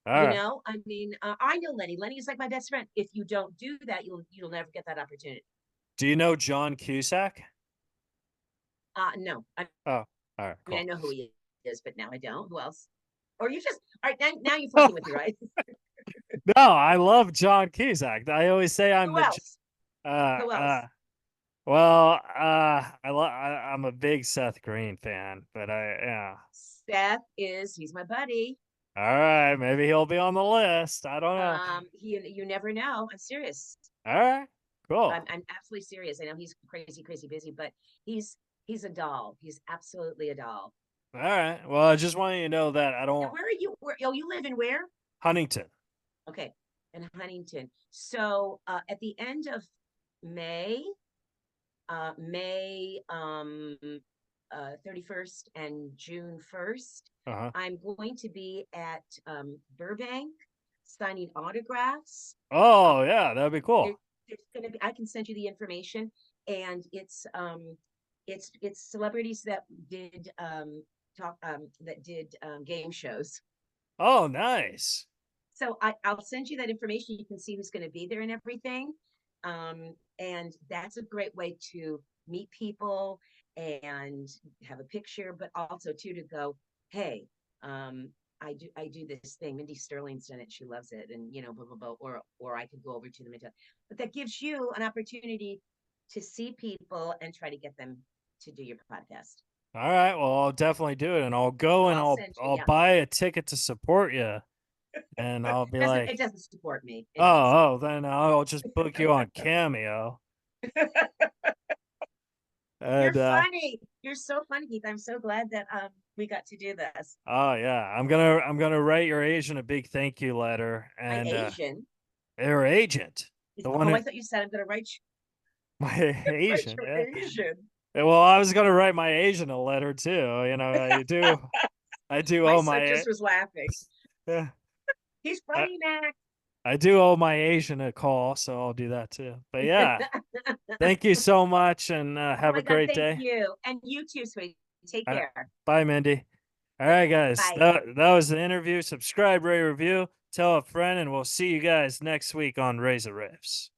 All right. I mean, I know Lenny. Lenny is like my best friend. If you don't do that, you'll never get that opportunity. Do you know John Cusack? No, Oh, all right, mean, I cool. know who he is, but now I don't. Who else? Or you just all right now you're fucking with me, right? No, I love John Cusack. I always say I'm Who the else? uh Who uh else? well, I'm a big Seth Green fan, but yeah. Seth he's my buddy. All right, maybe he'll be on the list. I don't know. You never know. I'm serious. All right, cool. I'm absolutely serious. I know he's crazy, crazy busy, but he's a doll. He's absolutely a doll. All right. Well, I just want you to know that I Now, don't where are you? You live in where? Huntington. Okay, in Huntington. So at the end of May, May 31st and June 1st, Uh-huh. I'm going to be at Burbank signing autographs. Uh, Oh, yeah, that'd be there, cool. there's going to be, I can send you the information, and it's celebrities that did game shows. Oh, nice. So I'll send you that information. You can see who's going to be there and everything. And that's a great way to meet people and have a picture, but also too to go, hey, I do this thing. Mindy Sterling's done it. She loves it, and blah blah blah. Or I could go over to them and tell. But that gives you an opportunity to see people and try to get them to do your podcast. All right, well, I'll definitely do it, and I'll So go and I'll send you. I'll Yeah, buy a ticket to support you, and I'll be it like, doesn't support me. It doesn't. oh, then I'll just book you on Cameo, You're and funny. You're so funny, Keith. I'm so glad that we got to do this. oh yeah, I'm gonna write your agent a big thank you letter, My and Asian. your agent, the one Oh, who I thought you said I'm gonna write my write agent, your yeah. Asian. Well, I was gonna write my agent a letter too. I do My owe son my just was laughing. yeah, He's I, funny, Mac. I do owe my Asian a call, so I'll do that too. But yeah, thank you so much, and Oh have a my God, great thank day. you. And you too, sweetie. Take All right. care. Bye, Mindy. All right, guys. Bye. That was the interview. Subscribe, rate, review, tell a friend, and we'll see you guys next week on Reza Riffs.